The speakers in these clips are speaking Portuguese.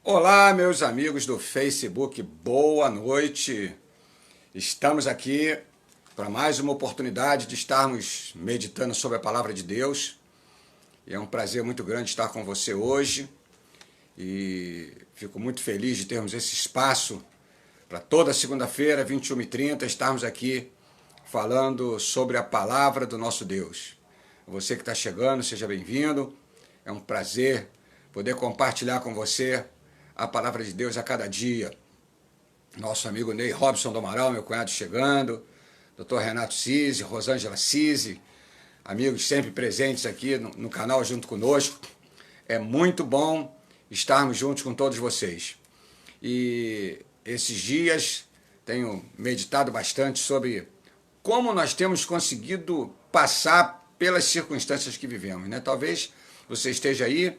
Olá, meus amigos do Facebook, boa noite. Estamos aqui para mais uma oportunidade de estarmos meditando sobre a palavra de Deus. E é um prazer muito grande estar com você hoje. E fico muito feliz de termos esse espaço para toda segunda-feira, 21h30, estarmos aqui falando sobre a palavra do nosso Deus. Você que está chegando, seja bem-vindo. É um prazer poder compartilhar com você a palavra de Deus a cada dia. Nosso amigo Ney Robson do Amaral, meu cunhado chegando, Dr. Renato Cisi, Rosângela Cisi, amigos sempre presentes aqui no canal junto conosco. É muito bom estarmos juntos com todos vocês. E esses dias tenho meditado bastante sobre como nós temos conseguido passar pelas circunstâncias que vivemos, né? Talvez você esteja aí,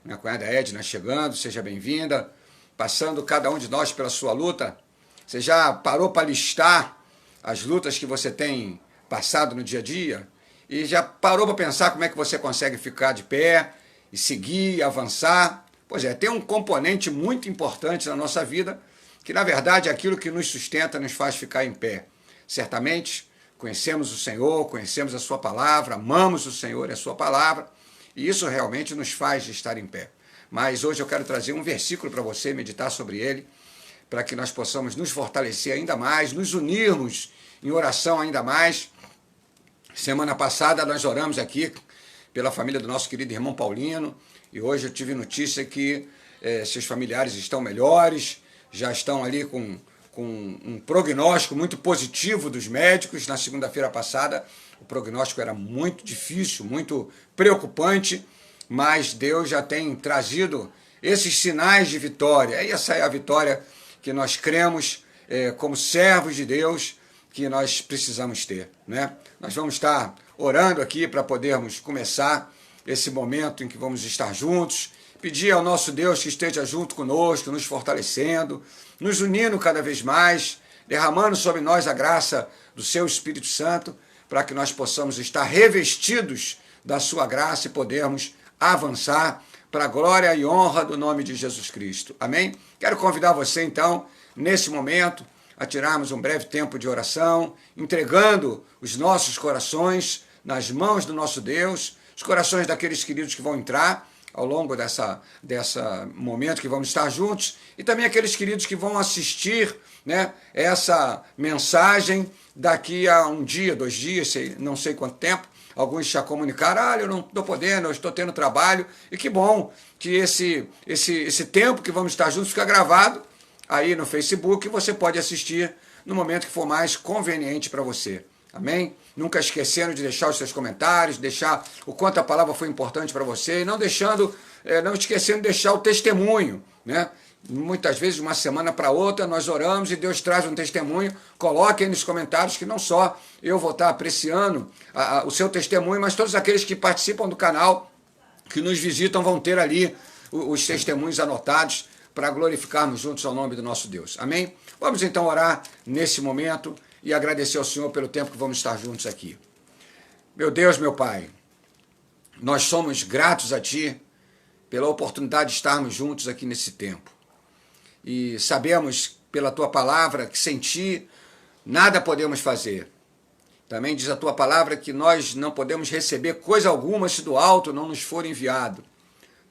minha cunhada Edna chegando, seja bem-vinda, passando cada um de nós pela sua luta. Você já parou para listar as lutas que você tem passado no dia a dia? E já parou para pensar como é que você consegue ficar de pé e seguir, avançar? Pois é, tem um componente muito importante na nossa vida, que na verdade é aquilo que nos sustenta, nos faz ficar em pé. Certamente conhecemos o Senhor, conhecemos a sua palavra, amamos o Senhor e a sua palavra, e isso realmente nos faz estar em pé. Mas hoje eu quero trazer um versículo para você, meditar sobre ele, para que nós possamos nos fortalecer ainda mais, nos unirmos em oração ainda mais. Semana passada nós oramos aqui pela família do nosso querido irmão Paulino, e hoje eu tive notícia que seus familiares estão melhores, já estão ali com um prognóstico muito positivo dos médicos. Na segunda-feira passada, o prognóstico era muito difícil, muito preocupante, mas Deus já tem trazido esses sinais de vitória. E essa é a vitória que nós cremos como servos de Deus, que nós precisamos ter, né? Nós vamos estar orando aqui para podermos começar esse momento em que vamos estar juntos, pedir ao nosso Deus que esteja junto conosco, nos fortalecendo, nos unindo cada vez mais, derramando sobre nós a graça do seu Espírito Santo, para que nós possamos estar revestidos da sua graça e podermos avançar para a glória e honra do nome de Jesus Cristo. Amém? Quero convidar você, então, nesse momento, a tirarmos um breve tempo de oração, entregando os nossos corações nas mãos do nosso Deus, os corações daqueles queridos que vão entrar ao longo dessa momento que vamos estar juntos, e também aqueles queridos que vão assistir, né, essa mensagem daqui a um dia, 2 dias, não sei quanto tempo. Alguns já comunicaram: eu não estou podendo, eu estou tendo trabalho. E que bom que esse tempo que vamos estar juntos fica gravado aí no Facebook, e você pode assistir no momento que for mais conveniente para você. Amém? Nunca esquecendo de deixar os seus comentários, deixar o quanto a palavra foi importante para você, e não esquecendo de deixar o testemunho, né? Muitas vezes, de uma semana para outra, nós oramos e Deus traz um testemunho. Coloque aí nos comentários, que não só eu vou estar apreciando o seu testemunho, mas todos aqueles que participam do canal, que nos visitam, vão ter ali os testemunhos anotados para glorificarmos juntos ao nome do nosso Deus. Amém? Vamos então orar nesse momento e agradecer ao Senhor pelo tempo que vamos estar juntos aqui. Meu Deus, meu Pai, nós somos gratos a Ti pela oportunidade de estarmos juntos aqui nesse tempo. E sabemos pela Tua palavra que sem Ti nada podemos fazer. Também diz a Tua palavra que nós não podemos receber coisa alguma se do alto não nos for enviado.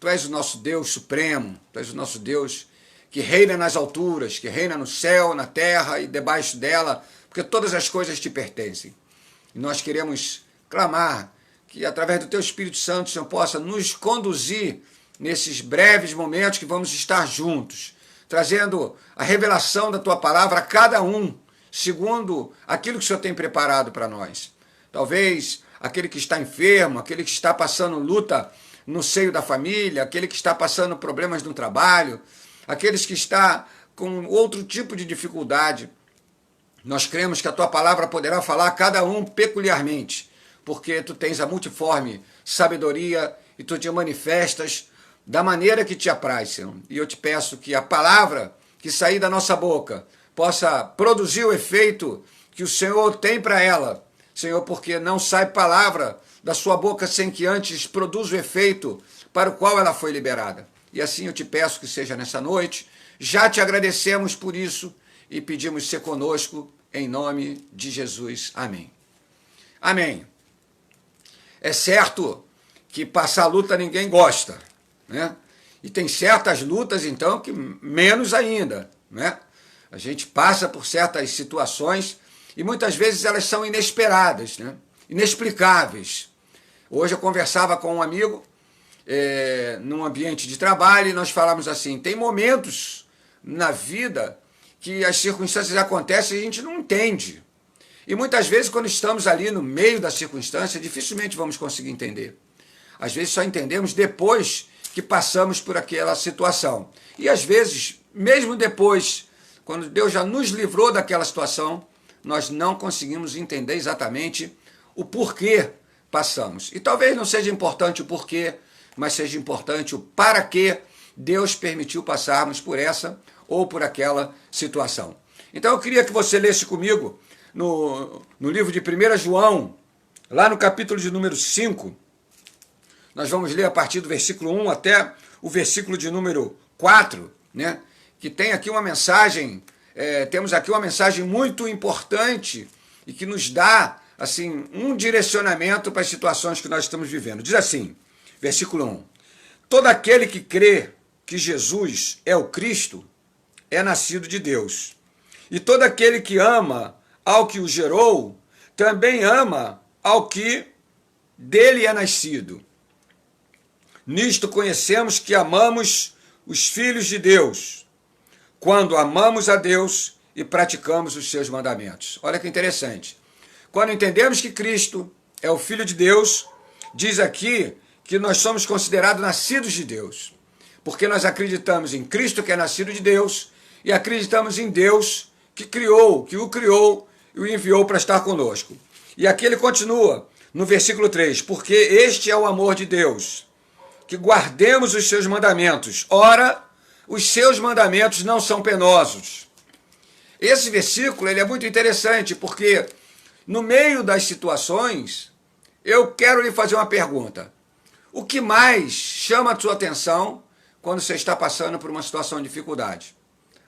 Tu és o nosso Deus supremo, Tu és o nosso Deus que reina nas alturas, que reina no céu, na terra e debaixo dela, porque todas as coisas Te pertencem. E nós queremos clamar que através do Teu Espírito Santo, o Senhor possa nos conduzir nesses breves momentos que vamos estar juntos, trazendo a revelação da Tua palavra a cada um, segundo aquilo que o Senhor tem preparado para nós. Talvez aquele que está enfermo, aquele que está passando luta no seio da família, aquele que está passando problemas no trabalho, aqueles que está com outro tipo de dificuldade. Nós cremos que a Tua palavra poderá falar a cada um peculiarmente, porque Tu tens a multiforme sabedoria e Tu te manifestas da maneira que Te apraz, Senhor. E eu Te peço que a palavra que sair da nossa boca possa produzir o efeito que o Senhor tem para ela, Senhor, porque não sai palavra da sua boca sem que antes produza o efeito para o qual ela foi liberada. e assim eu te peço que seja nessa noite. Já te agradecemos por isso e pedimos ser conosco em nome de Jesus. Amém. Amém. É certo que passar luta ninguém gosta, né? E tem certas lutas, então, que menos ainda, né? A gente passa por certas situações e muitas vezes elas são inesperadas, né? Inexplicáveis. Hoje eu conversava com um amigo num ambiente de trabalho e nós falamos assim, tem momentos na vida que as circunstâncias acontecem e a gente não entende. E muitas vezes, quando estamos ali no meio da circunstância, dificilmente vamos conseguir entender. Às vezes só entendemos depois que passamos por aquela situação. E às vezes, mesmo depois, quando Deus já nos livrou daquela situação, nós não conseguimos entender exatamente o porquê passamos. E talvez não seja importante o porquê, mas seja importante o para que Deus permitiu passarmos por essa ou por aquela situação. Então eu queria que você lesse comigo no livro de 1 João, lá no capítulo de número 5, nós vamos ler a partir do versículo 1 até o versículo de número 4, né? Que tem aqui uma mensagem, temos aqui uma mensagem muito importante e que nos dá assim um direcionamento para as situações que nós estamos vivendo. Diz assim, versículo 1, todo aquele que crê que Jesus é o Cristo é nascido de Deus, e todo aquele que ama ao que o gerou, também ama ao que dele é nascido. Nisto conhecemos que amamos os filhos de Deus, quando amamos a Deus e praticamos os seus mandamentos. Olha que interessante. Quando entendemos que Cristo é o Filho de Deus, diz aqui que nós somos considerados nascidos de Deus, porque nós acreditamos em Cristo que é nascido de Deus e acreditamos em Deus que o criou e o enviou para estar conosco. E aqui ele continua, no versículo 3, porque este é o amor de Deus, que guardemos os seus mandamentos. Ora, os seus mandamentos não são penosos. Esse versículo ele é muito interessante, porque no meio das situações, eu quero lhe fazer uma pergunta. O que mais chama a sua atenção quando você está passando por uma situação de dificuldade?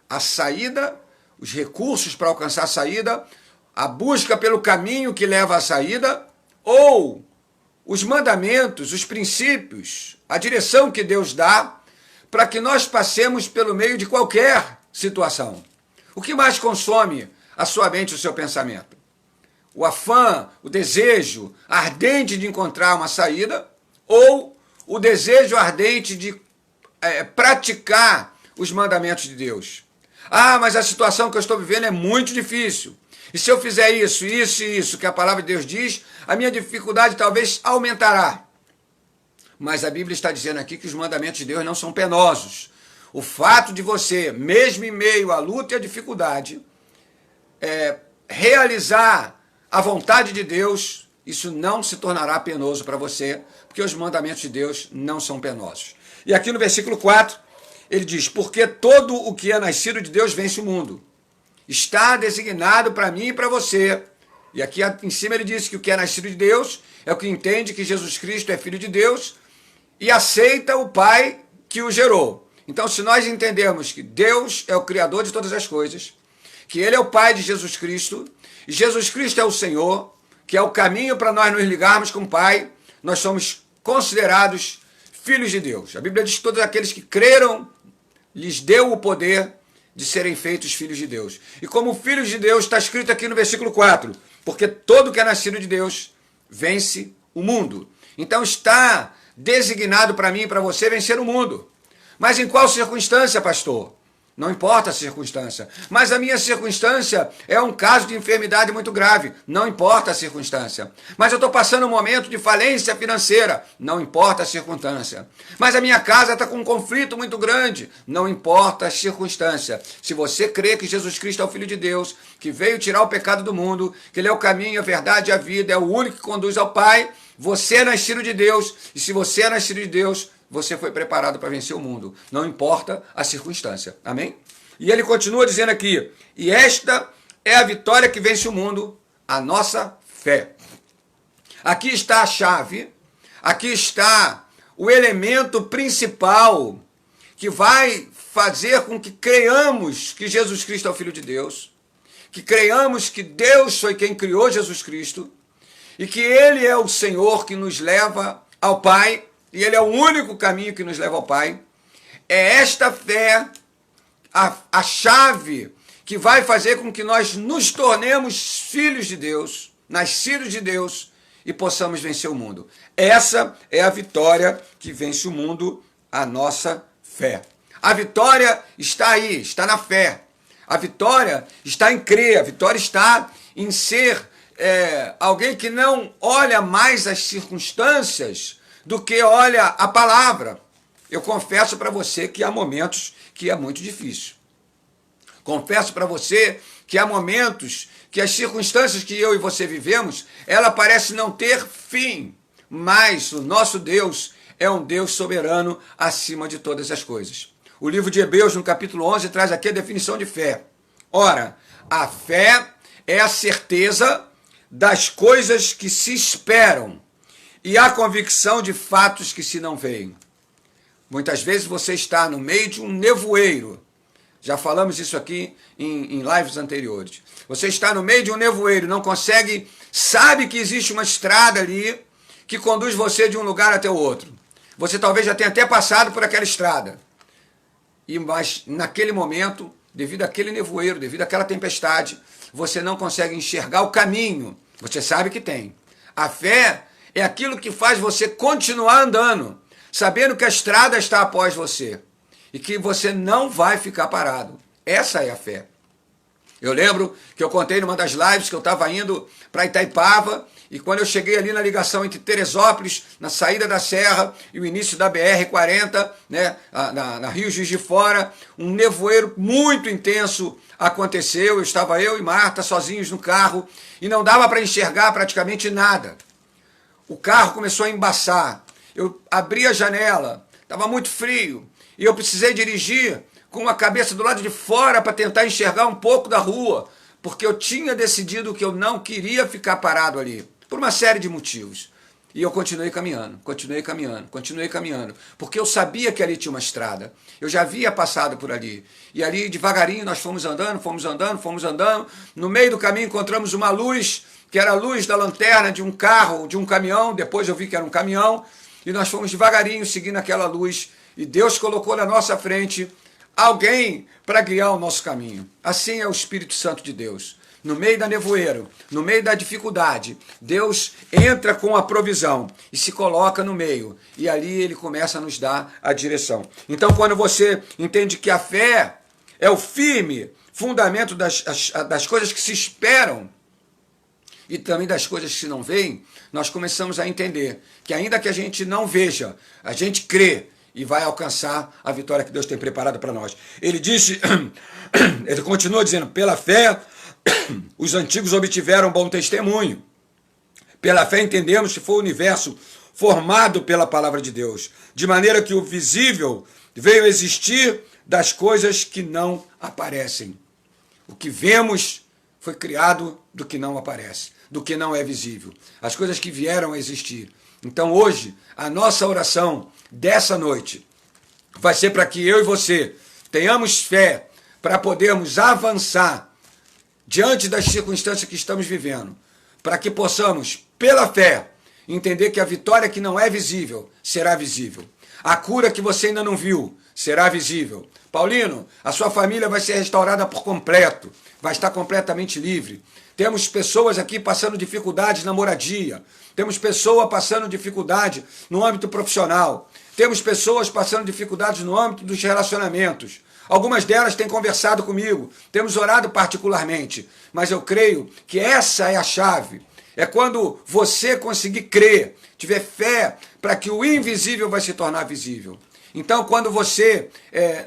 A saída, os recursos para alcançar a saída, a busca pelo caminho que leva à saída, ou os mandamentos, os princípios, a direção que Deus dá para que nós passemos pelo meio de qualquer situação? O que mais consome a sua mente e o seu pensamento? O afã, o desejo ardente de encontrar uma saída ou o desejo ardente de praticar os mandamentos de Deus? Ah, mas a situação que eu estou vivendo é muito difícil. E se eu fizer isso, isso e isso, que a palavra de Deus diz, a minha dificuldade talvez aumentará. Mas a Bíblia está dizendo aqui que os mandamentos de Deus não são penosos. O fato de você, mesmo em meio à luta e à dificuldade, realizar a vontade de Deus, isso não se tornará penoso para você, porque os mandamentos de Deus não são penosos. E aqui no versículo 4, ele diz, porque todo o que é nascido de Deus vence o mundo. Está designado para mim e para você. E aqui em cima ele diz que o que é nascido de Deus é o que entende que Jesus Cristo é Filho de Deus e aceita o Pai que o gerou. Então, se nós entendemos que Deus é o Criador de todas as coisas, que Ele é o Pai de Jesus Cristo, e Jesus Cristo é o Senhor, que é o caminho para nós nos ligarmos com o Pai, nós somos considerados filhos de Deus. A Bíblia diz que todos aqueles que creram, lhes deu o poder de serem feitos filhos de Deus. E como filhos de Deus, está escrito aqui no versículo 4, porque todo que é nascido de Deus vence o mundo. Então está designado para mim e para você vencer o mundo. Mas em qual circunstância, pastor? Não importa a circunstância. Mas a minha circunstância é um caso de enfermidade muito grave. Não importa a circunstância. Mas eu estou passando um momento de falência financeira. Não importa a circunstância. Mas a minha casa está com um conflito muito grande. Não importa a circunstância. Se você crê que Jesus Cristo é o Filho de Deus, que veio tirar o pecado do mundo, que Ele é o caminho, a verdade e a vida, é o único que conduz ao Pai, você é nascido de Deus. E se você é nascido de Deus, você foi preparado para vencer o mundo. Não importa a circunstância. Amém? E ele continua dizendo aqui, e esta é a vitória que vence o mundo, a nossa fé. Aqui está a chave, aqui está o elemento principal que vai fazer com que creiamos que Jesus Cristo é o Filho de Deus, que creiamos que Deus foi quem criou Jesus Cristo e que Ele é o Senhor que nos leva ao Pai e Ele é o único caminho que nos leva ao Pai. É esta fé a chave que vai fazer com que nós nos tornemos filhos de Deus, nascidos de Deus e possamos vencer o mundo. Essa é a vitória que vence o mundo, a nossa fé. A vitória está aí, está na fé. A vitória está em crer, a vitória está em ser alguém que não olha mais as circunstâncias do que olha a palavra. Eu confesso para você que há momentos que é muito difícil. Confesso para você que há momentos que as circunstâncias que eu e você vivemos, ela parece não ter fim, mas o nosso Deus é um Deus soberano acima de todas as coisas. O livro de Hebreus, no capítulo 11, traz aqui a definição de fé. Ora, a fé é a certeza das coisas que se esperam e a convicção de fatos que se não veem. Muitas vezes você está no meio de um nevoeiro. Já falamos isso aqui em lives anteriores. Você está no meio de um nevoeiro, não consegue, sabe que existe uma estrada ali que conduz você de um lugar até o outro. Você talvez já tenha até passado por aquela estrada. Mas naquele momento, devido àquele nevoeiro, devido àquela tempestade, você não consegue enxergar o caminho. Você sabe que tem. A fé é aquilo que faz você continuar andando, sabendo que a estrada está após você e que você não vai ficar parado. Essa é a fé. Eu lembro que eu contei numa das lives que eu estava indo para Itaipava e quando eu cheguei ali na ligação entre Teresópolis, na saída da Serra e o início da BR-40, né, na Rio Juiz de Fora, um nevoeiro muito intenso aconteceu. Estava eu e Marta sozinhos no carro e não dava para enxergar praticamente nada. O carro começou a embaçar. Eu abri a janela, estava muito frio e eu precisei dirigir com a cabeça do lado de fora para tentar enxergar um pouco da rua, porque eu tinha decidido que eu não queria ficar parado ali, por uma série de motivos. E eu continuei caminhando, porque eu sabia que ali tinha uma estrada. Eu já havia passado por ali. E ali, devagarinho, nós fomos andando. No meio do caminho encontramos uma luz, que era a luz da lanterna de um carro, de um caminhão. Depois eu vi que era um caminhão. E nós fomos devagarinho seguindo aquela luz. E Deus colocou na nossa frente alguém para guiar o nosso caminho. Assim é o Espírito Santo de Deus. No meio da nevoeiro, no meio da dificuldade, Deus entra com a provisão e se coloca no meio. E ali Ele começa a nos dar a direção. Então, quando você entende que a fé é o firme fundamento das coisas que se esperam e também das coisas que se não veem, nós começamos a entender que ainda que a gente não veja, a gente crê e vai alcançar a vitória que Deus tem preparado para nós. Ele disse, ele continua dizendo, pela fé os antigos obtiveram bom testemunho. Pela fé entendemos que foi o universo formado pela palavra de Deus, de maneira que o visível veio a existir das coisas que não aparecem. O que vemos foi criado do que não aparece, do que não é visível. As coisas que vieram a existir. Então hoje, a nossa oração dessa noite vai ser para que eu e você tenhamos fé para podermos avançar diante das circunstâncias que estamos vivendo, para que possamos, pela fé, entender que a vitória que não é visível será visível. A cura que você ainda não viu será visível. Paulino, a sua família vai ser restaurada por completo, vai estar completamente livre. Temos pessoas aqui passando dificuldades na moradia, temos pessoas passando dificuldade no âmbito profissional, temos pessoas passando dificuldades no âmbito dos relacionamentos. Algumas delas têm conversado comigo, temos orado particularmente, mas eu creio que essa é a chave. É quando você conseguir crer, tiver fé, para que o invisível vai se tornar visível. Então, quando você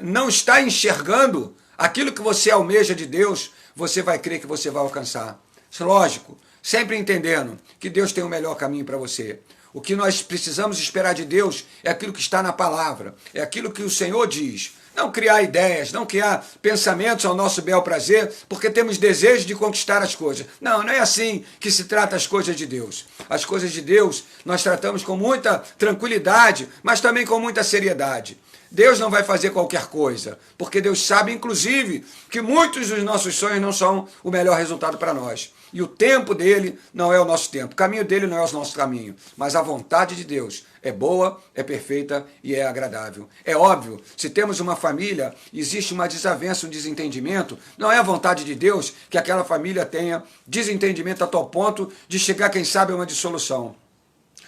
não está enxergando aquilo que você almeja de Deus, você vai crer que você vai alcançar. Lógico, sempre entendendo que Deus tem o melhor caminho para você. O que nós precisamos esperar de Deus é aquilo que está na palavra, é aquilo que o Senhor diz. Não criar ideias, não criar pensamentos ao nosso bel prazer, porque temos desejo de conquistar as coisas. Não, não é assim que se trata as coisas de Deus. As coisas de Deus nós tratamos com muita tranquilidade, mas também com muita seriedade. Deus não vai fazer qualquer coisa, porque Deus sabe, inclusive, que muitos dos nossos sonhos não são o melhor resultado para nós. E o tempo dele não é o nosso tempo, o caminho dele não é o nosso caminho, mas a vontade de Deus é boa, é perfeita e é agradável. É óbvio, se temos uma família, existe uma desavença, um desentendimento, não é a vontade de Deus que aquela família tenha desentendimento a tal ponto de chegar, quem sabe, a uma dissolução.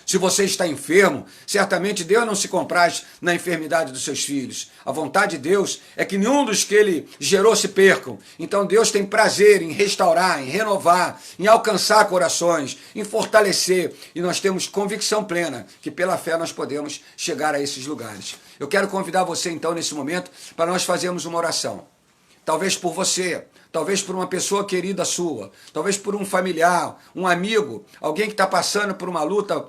Se você está enfermo, certamente Deus não se compraz na enfermidade dos seus filhos. A vontade de Deus é que nenhum dos que ele gerou se percam. Então Deus tem prazer em restaurar, em renovar, em alcançar corações, em fortalecer. E nós temos convicção plena que pela fé nós podemos chegar a esses lugares. Eu quero convidar você então nesse momento para nós fazermos uma oração. Talvez por você, talvez por uma pessoa querida sua, talvez por um familiar, um amigo, alguém que está passando por uma luta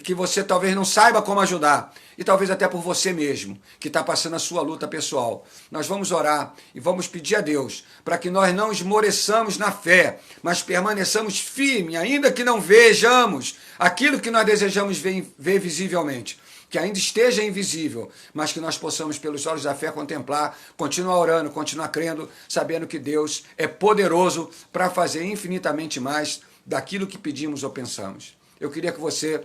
que você talvez não saiba como ajudar, e talvez até por você mesmo, que está passando a sua luta pessoal. Nós vamos orar e vamos pedir a Deus para que nós não esmoreçamos na fé, mas permaneçamos firmes, ainda que não vejamos aquilo que nós desejamos ver visivelmente. Que ainda esteja invisível, mas que nós possamos, pelos olhos da fé, contemplar, continuar orando, continuar crendo, sabendo que Deus é poderoso para fazer infinitamente mais daquilo que pedimos ou pensamos. Eu queria que você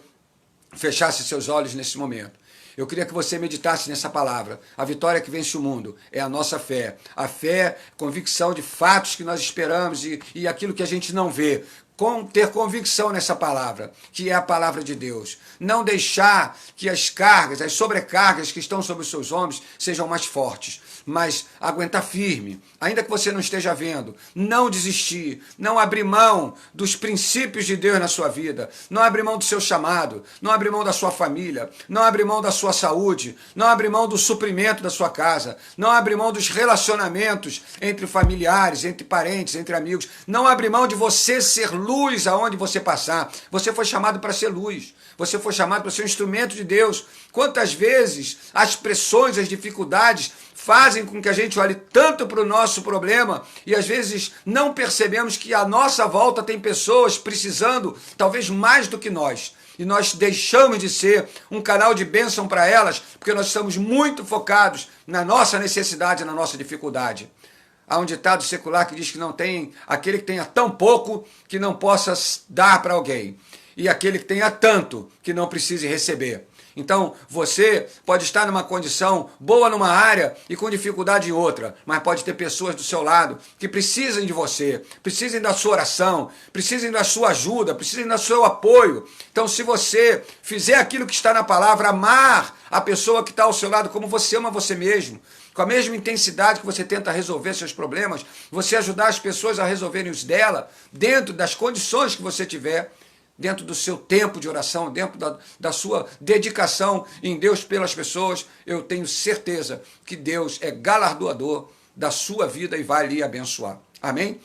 fechasse seus olhos nesse momento. Eu queria que você meditasse nessa palavra. A vitória que vence o mundo é a nossa fé. A fé, convicção de fatos que nós esperamos e aquilo que a gente não vê. Ter convicção nessa palavra, que é a palavra de Deus. Não deixar que as cargas, as sobrecargas que estão sobre os seus ombros sejam mais fortes, mas aguentar firme, ainda que você não esteja vendo, não desistir, não abrir mão dos princípios de Deus na sua vida, não abrir mão do seu chamado, não abrir mão da sua família, não abrir mão da sua saúde, não abrir mão do suprimento da sua casa, não abrir mão dos relacionamentos entre familiares, entre parentes, entre amigos, não abrir mão de você ser luz aonde você passar. Você foi chamado para ser luz. Você foi chamado para ser um instrumento de Deus. Quantas vezes as pressões, as dificuldades fazem com que a gente olhe tanto para o nosso problema e às vezes não percebemos que à nossa volta tem pessoas precisando talvez mais do que nós. E nós deixamos de ser um canal de bênção para elas porque nós estamos muito focados na nossa necessidade, na nossa dificuldade. Há um ditado secular que diz que não tem aquele que tenha tão pouco que não possa dar para alguém. E aquele que tenha tanto que não precise receber. Então, você pode estar numa condição boa numa área e com dificuldade em outra, mas pode ter pessoas do seu lado que precisem de você, precisem da sua oração, precisem da sua ajuda, precisem do seu apoio. Então, se você fizer aquilo que está na palavra, amar a pessoa que está ao seu lado como você ama você mesmo, com a mesma intensidade que você tenta resolver seus problemas, você ajudar as pessoas a resolverem os dela, dentro das condições que você tiver, dentro do seu tempo de oração, dentro da sua dedicação em Deus pelas pessoas, eu tenho certeza que Deus é galardoador da sua vida e vai lhe abençoar. Amém?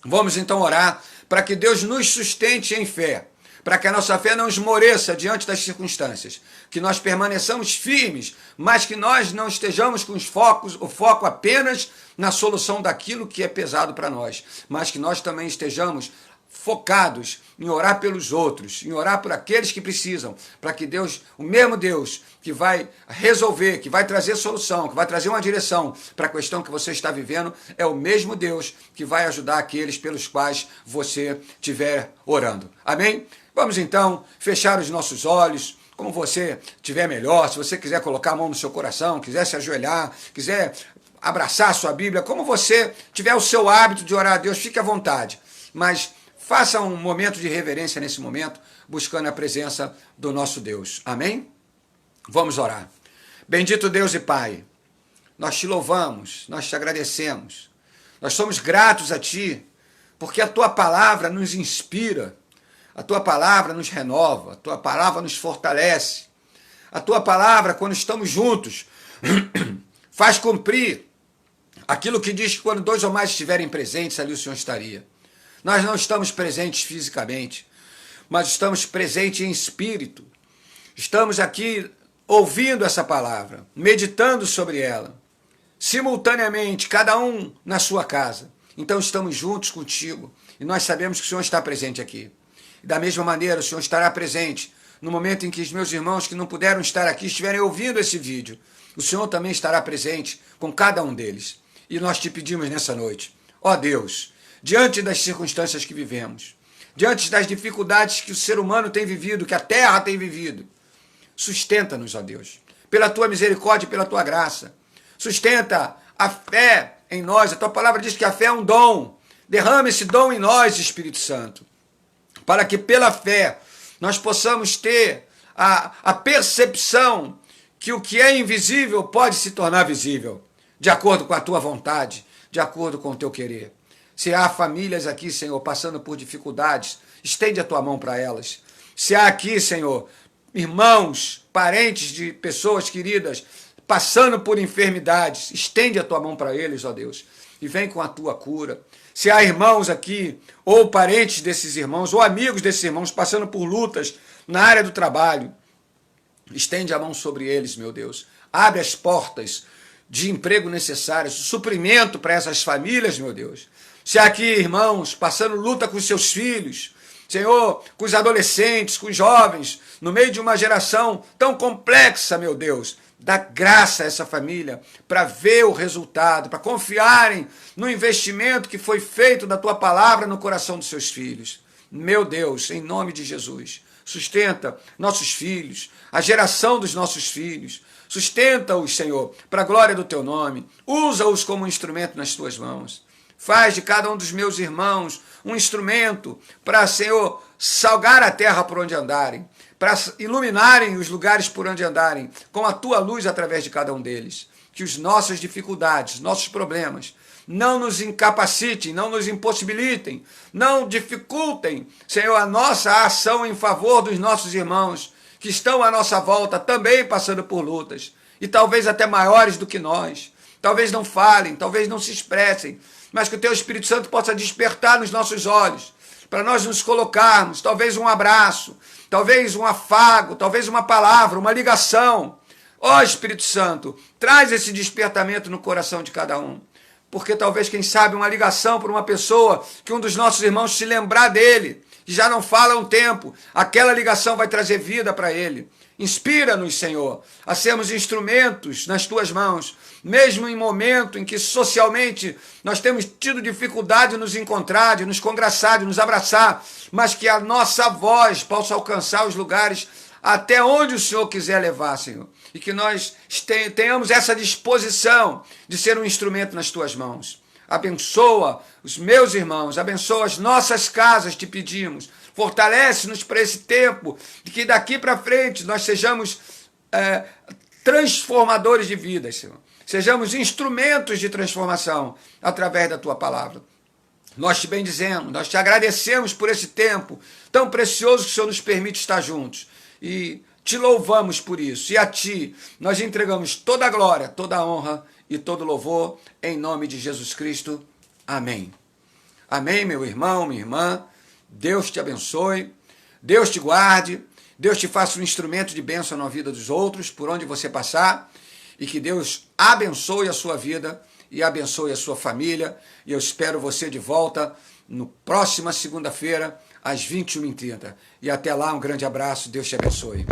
Vamos então orar para que Deus nos sustente em fé, para que a nossa fé não esmoreça diante das circunstâncias, que nós permaneçamos firmes, mas que nós não estejamos com o foco apenas na solução daquilo que é pesado para nós, mas que nós também estejamos focados em orar pelos outros, em orar por aqueles que precisam, para que Deus, o mesmo Deus que vai resolver, que vai trazer solução, que vai trazer uma direção para a questão que você está vivendo, é o mesmo Deus que vai ajudar aqueles pelos quais você estiver orando. Amém? Vamos então fechar os nossos olhos, como você estiver melhor, se você quiser colocar a mão no seu coração, quiser se ajoelhar, quiser abraçar a sua Bíblia, como você tiver o seu hábito de orar a Deus, fique à vontade, mas faça um momento de reverência nesse momento, buscando a presença do nosso Deus. Amém? Vamos orar. Bendito Deus e Pai, nós te louvamos, nós te agradecemos. Nós somos gratos a Ti, porque a Tua palavra nos inspira, a Tua palavra nos renova, a Tua palavra nos fortalece. A Tua palavra, quando estamos juntos, faz cumprir aquilo que diz que quando dois ou mais estiverem presentes, ali o Senhor estaria. Nós não estamos presentes fisicamente, mas estamos presentes em espírito. Estamos aqui ouvindo essa palavra, meditando sobre ela, simultaneamente, cada um na sua casa. Então estamos juntos contigo e nós sabemos que o Senhor está presente aqui. E da mesma maneira, o Senhor estará presente no momento em que os meus irmãos que não puderam estar aqui estiverem ouvindo esse vídeo, o Senhor também estará presente com cada um deles. E nós te pedimos nessa noite, ó Deus, diante das circunstâncias que vivemos, diante das dificuldades que o ser humano tem vivido, que a terra tem vivido, sustenta-nos, ó Deus, pela tua misericórdia e pela tua graça. Sustenta a fé em nós. A tua palavra diz que a fé é um dom. Derrama esse dom em nós, Espírito Santo, para que pela fé nós possamos ter a percepção que o que é invisível pode se tornar visível, de acordo com a tua vontade, de acordo com o teu querer. Se há famílias aqui, Senhor, passando por dificuldades, estende a tua mão para elas. Se há aqui, Senhor, irmãos, parentes de pessoas queridas, passando por enfermidades, estende a tua mão para eles, ó Deus, e vem com a tua cura. Se há irmãos aqui, ou parentes desses irmãos, ou amigos desses irmãos, passando por lutas na área do trabalho, estende a mão sobre eles, meu Deus. Abre as portas de emprego necessárias, suprimento para essas famílias, meu Deus. Se há aqui irmãos passando luta com seus filhos, Senhor, com os adolescentes, com os jovens, no meio de uma geração tão complexa, meu Deus, dá graça a essa família para ver o resultado, para confiarem no investimento que foi feito da tua palavra no coração dos seus filhos. Meu Deus, em nome de Jesus, sustenta nossos filhos, a geração dos nossos filhos, sustenta-os, Senhor, para a glória do teu nome, usa-os como instrumento nas tuas mãos. Faz de cada um dos meus irmãos um instrumento para, Senhor, salgar a terra por onde andarem, para iluminarem os lugares por onde andarem, com a tua luz através de cada um deles. Que as nossas dificuldades, nossos problemas, não nos incapacitem, não nos impossibilitem, não dificultem, Senhor, a nossa ação em favor dos nossos irmãos que estão à nossa volta também passando por lutas, e talvez até maiores do que nós. Talvez não falem, talvez não se expressem, mas que o teu Espírito Santo possa despertar nos nossos olhos, para nós nos colocarmos, talvez um abraço, talvez um afago, talvez uma palavra, uma ligação. Ó Espírito Santo, traz esse despertamento no coração de cada um, porque talvez, quem sabe, uma ligação por uma pessoa que um dos nossos irmãos se lembrar dele, que já não fala há um tempo, aquela ligação vai trazer vida para ele. Inspira-nos, Senhor, a sermos instrumentos nas tuas mãos, mesmo em momento em que socialmente nós temos tido dificuldade de nos encontrar, de nos congraçar, de nos abraçar, mas que a nossa voz possa alcançar os lugares até onde o Senhor quiser levar, Senhor. E que nós tenhamos essa disposição de ser um instrumento nas tuas mãos. Abençoa os meus irmãos, abençoa as nossas casas, te pedimos. Fortalece-nos para esse tempo, de que daqui para frente nós sejamos transformadores de vidas, Senhor. Sejamos instrumentos de transformação através da tua palavra. Nós te bendizemos, nós te agradecemos por esse tempo tão precioso que o Senhor nos permite estar juntos. E te louvamos por isso. E a ti nós entregamos toda a glória, toda a honra e todo o louvor, em nome de Jesus Cristo. Amém. Amém, meu irmão, minha irmã. Deus te abençoe, Deus te guarde, Deus te faça um instrumento de bênção na vida dos outros, por onde você passar, e que Deus abençoe a sua vida e abençoe a sua família. E eu espero você de volta no próxima segunda-feira, às 21h30. E até lá, um grande abraço, Deus te abençoe.